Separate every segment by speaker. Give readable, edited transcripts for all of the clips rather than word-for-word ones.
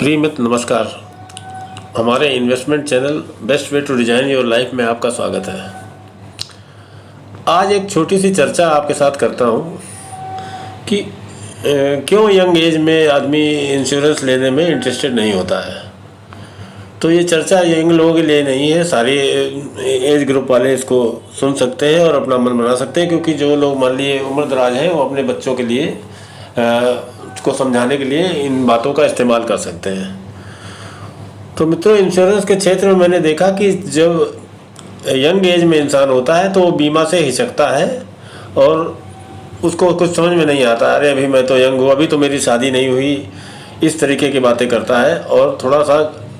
Speaker 1: प्रिय मित्र नमस्कार। हमारे investment channel best way to design your life में आपका स्वागत है। आज एक छोटी सी चर्चा आपके साथ करता हूँ कि क्यों यंग एज में आदमी इंश्योरेंस लेने में इंटरेस्टेड नहीं होता है। तो ये चर्चा यंग लोगों के लिए नहीं है, सारे एज ग्रुप वाले इसको सुन सकते हैं और अपना मन बना सकते हैं, क्योंकि जो लोग मान लिए उम्र दराज हैं वो अपने बच्चों के लिए को समझाने के लिए इन बातों का इस्तेमाल कर सकते हैं। तो मित्रों, इंश्योरेंस के क्षेत्र में मैंने देखा कि जब यंग एज में इंसान होता है तो वो बीमा से हिचकता है और उसको कुछ समझ में नहीं आता। अरे अभी मैं तो यंग हूँ, अभी तो मेरी शादी नहीं हुई, इस तरीके की बातें करता है और थोड़ा सा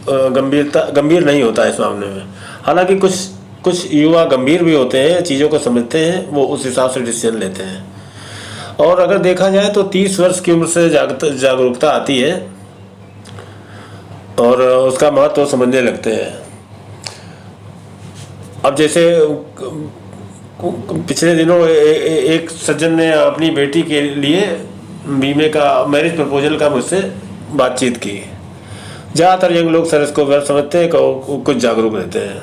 Speaker 1: गंभीर नहीं होता है इस मामले में। हालांकि कुछ युवा गंभीर भी होते हैं, चीज़ों को समझते हैं, वो उस हिसाब से डिसीजन लेते हैं। और अगर देखा जाए तो 30 वर्ष की उम्र से जागरूकता आती है और उसका महत्व समझने लगते हैं। अब जैसे पिछले दिनों एक सज्जन ने अपनी बेटी के लिए बीमे का मैरिज प्रपोजल का मुझसे बातचीत की। ज़्यादातर यंग लोग सर इसको व्यर्थ समझते हैं, कुछ जागरूक रहते हैं।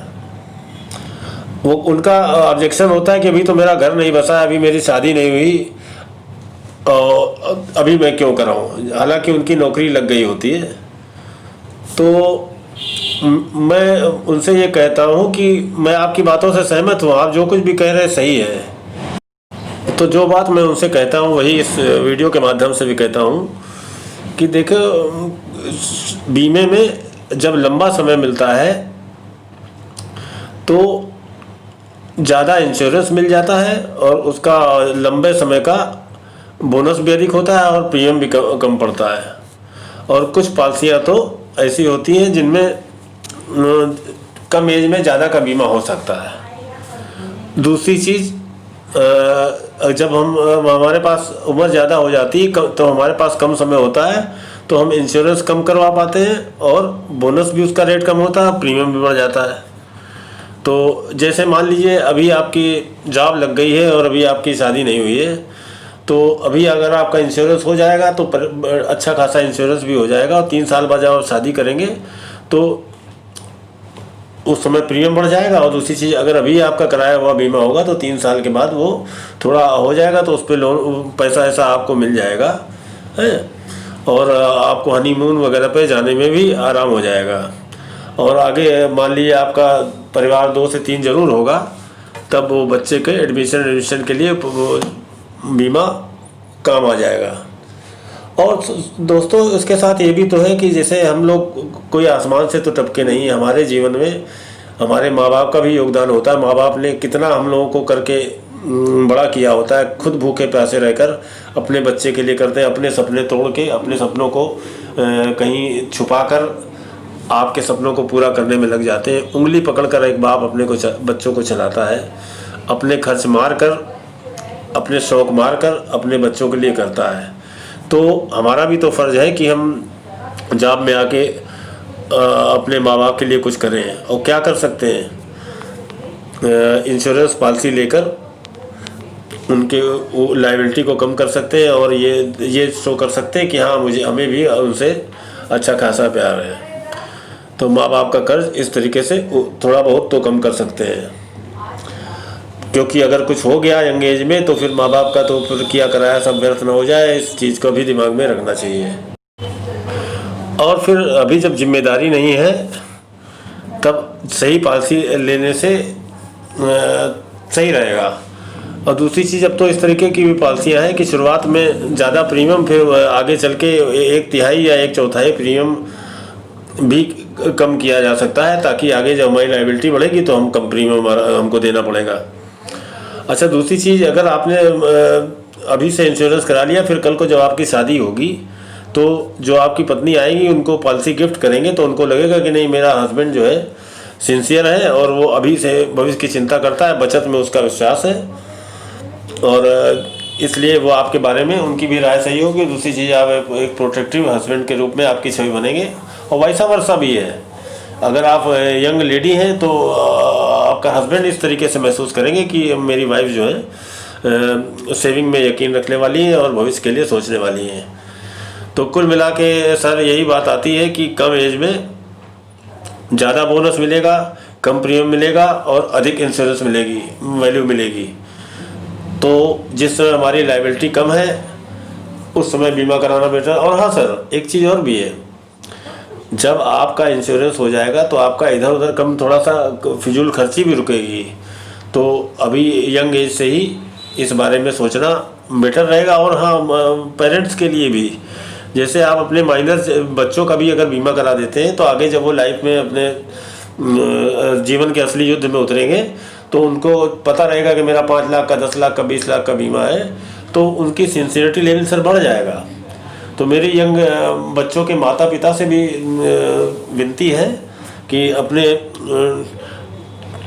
Speaker 1: वो उनका ऑब्जेक्शन होता है कि अभी तो मेरा घर नहीं बसा है, अभी मेरी शादी नहीं हुई, अभी मैं क्यों कराऊं। हालांकि उनकी नौकरी लग गई होती है। तो मैं उनसे ये कहता हूं कि मैं आपकी बातों से सहमत हूं, आप जो कुछ भी कह रहे हैं सही है। तो जो बात मैं उनसे कहता हूं वही इस वीडियो के माध्यम से भी कहता हूं कि देखो, बीमे में जब लंबा समय मिलता है तो ज़्यादा इंश्योरेंस मिल जाता है और उसका लंबे समय का बोनस भी अधिक होता है और प्रीमियम भी कम पड़ता है। और कुछ पॉलिसियाँ तो ऐसी होती हैं जिनमें कम एज में ज़्यादा का बीमा हो सकता है। दूसरी चीज़, जब हमारे पास उम्र ज़्यादा हो जाती है तो हमारे पास कम समय होता है, तो हम इंश्योरेंस कम करवा पाते हैं और बोनस भी उसका रेट कम होता है, प्रीमियम भी बढ़ जाता है। तो जैसे मान लीजिए अभी आपकी जॉब लग गई है और अभी आपकी शादी नहीं हुई है, तो अभी अगर आपका इंश्योरेंस हो जाएगा तो अच्छा खासा इंश्योरेंस भी हो जाएगा और 3 साल बाद जब आप शादी करेंगे तो उस समय प्रीमियम बढ़ जाएगा। और दूसरी चीज़, अगर अभी आपका कराया हुआ बीमा होगा तो 3 साल के बाद वो थोड़ा हो जाएगा तो उस पर लोन पैसा ऐसा आपको मिल जाएगा है, और आपको हनीमून वगैरह पे जाने में भी आराम हो जाएगा। और आगे मान लीजिए आपका परिवार 2 से 3 जरूर होगा, तब वो बच्चे के एडमिशन के लिए बीमा काम आ जाएगा। और दोस्तों, इसके साथ ये भी तो है कि जैसे हम लोग कोई आसमान से तो टपके नहीं, हमारे जीवन में हमारे माँ बाप का भी योगदान होता है। माँ बाप ने कितना हम लोगों को करके बड़ा किया होता है, खुद भूखे प्यासे रहकर अपने बच्चे के लिए करते हैं, अपने सपने तोड़ के, अपने सपनों को कहीं छुपा कर आपके सपनों को पूरा करने में लग जाते हैं। उंगली पकड़कर एक बाप अपने बच्चों को चलाता है, अपने खर्च मार कर, अपने शौक मार कर अपने बच्चों के लिए करता है। तो हमारा भी तो फ़र्ज़ है कि हम जॉब में आके अपने माँ बाप के लिए कुछ करें। और क्या कर सकते हैं, इंश्योरेंस पॉलिसी लेकर उनके लायबिलिटी को कम कर सकते हैं और ये शो कर सकते हैं कि हाँ, हमें भी उनसे अच्छा खासा प्यार है। तो माँ बाप का कर्ज इस तरीके से थोड़ा बहुत तो कम कर सकते हैं, क्योंकि अगर कुछ हो गया यंग एज में तो फिर माँ बाप का तो फिर किया कराया सब व्यर्थ ना हो जाए, इस चीज़ को भी दिमाग में रखना चाहिए। और फिर अभी जब जिम्मेदारी नहीं है तब सही पॉलिसी लेने से सही रहेगा। और दूसरी चीज़, अब तो इस तरीके की भी पॉलिसियाँ हैं कि शुरुआत में ज़्यादा प्रीमियम, फिर आगे चल के 1/3 या 1/4 प्रीमियम भी कम किया जा सकता है, ताकि आगे जब हमारी लायबिलिटी बढ़ेगी तो हम कम प्रीमियम हमको देना पड़ेगा। अच्छा, दूसरी चीज़, अगर आपने अभी से इंश्योरेंस करा लिया, फिर कल को जब आपकी शादी होगी तो जो आपकी पत्नी आएगी उनको पॉलिसी गिफ्ट करेंगे तो उनको लगेगा कि नहीं, मेरा हस्बैंड जो है सिंसियर है और वो अभी से भविष्य की चिंता करता है, बचत में उसका विश्वास है, और इसलिए वो आपके बारे में उनकी भी राय सही होगी। दूसरी चीज़, आप एक प्रोटेक्टिव हस्बैंड के रूप में आपकी छवि बनेंगे। और वैसा वर्षा भी है, अगर आप यंग लेडी हैं तो आपका हस्बैंड इस तरीके से महसूस करेंगे कि मेरी वाइफ जो है सेविंग में यकीन रखने वाली है और भविष्य के लिए सोचने वाली है। तो कुल मिला के सर यही बात आती है कि कम एज में ज़्यादा बोनस मिलेगा, कम प्रीमियम मिलेगा और अधिक इंश्योरेंस मिलेगी, वैल्यू मिलेगी। तो जिस समय हमारी लायबिलिटी कम है उस समय बीमा कराना बेटर। और हाँ सर, एक चीज़ और भी है, जब आपका इंश्योरेंस हो जाएगा तो आपका इधर उधर कम थोड़ा सा फिजूल खर्ची भी रुकेगी। तो अभी यंग एज से ही इस बारे में सोचना बेटर रहेगा। और हाँ, पेरेंट्स के लिए भी, जैसे आप अपने माइनर बच्चों का भी अगर बीमा करा देते हैं तो आगे जब वो लाइफ में अपने जीवन के असली युद्ध में उतरेंगे तो उनको पता रहेगा कि मेरा 5 लाख का, 10 लाख का, 20 लाख का बीमा है, तो उनकी सिंसियरिटी लेवल सर बढ़ जाएगा। तो मेरी यंग बच्चों के माता पिता से भी विनती है कि अपने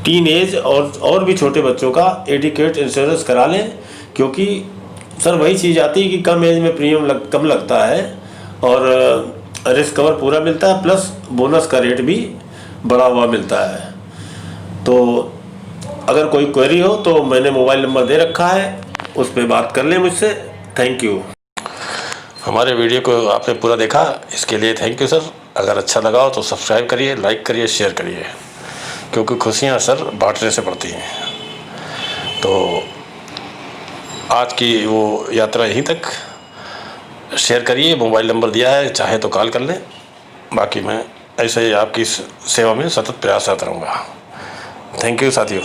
Speaker 1: टीन एज और भी छोटे बच्चों का एडिक्वेट इंश्योरेंस करा लें, क्योंकि सर वही चीज़ आती है कि कम एज में प्रीमियम कम लगता है और रिस्क कवर पूरा मिलता है, प्लस बोनस का रेट भी बढ़ा हुआ मिलता है। तो अगर कोई क्वेरी हो तो मैंने मोबाइल नंबर दे रखा है, उस पर बात कर लें मुझसे। Thank you. हमारे वीडियो को आपने पूरा देखा, इसके लिए थैंक यू सर। अगर अच्छा लगा हो तो सब्सक्राइब करिए, लाइक करिए, शेयर करिए, क्योंकि खुशियाँ सर बांटने से पड़ती हैं। तो आज की वो यात्रा यहीं तक। शेयर करिए, मोबाइल नंबर दिया है, चाहे तो कॉल कर लें। बाकी मैं ऐसे ही आपकी सेवा में सतत प्रयासरत रहूँगा। थैंक यू साथियों।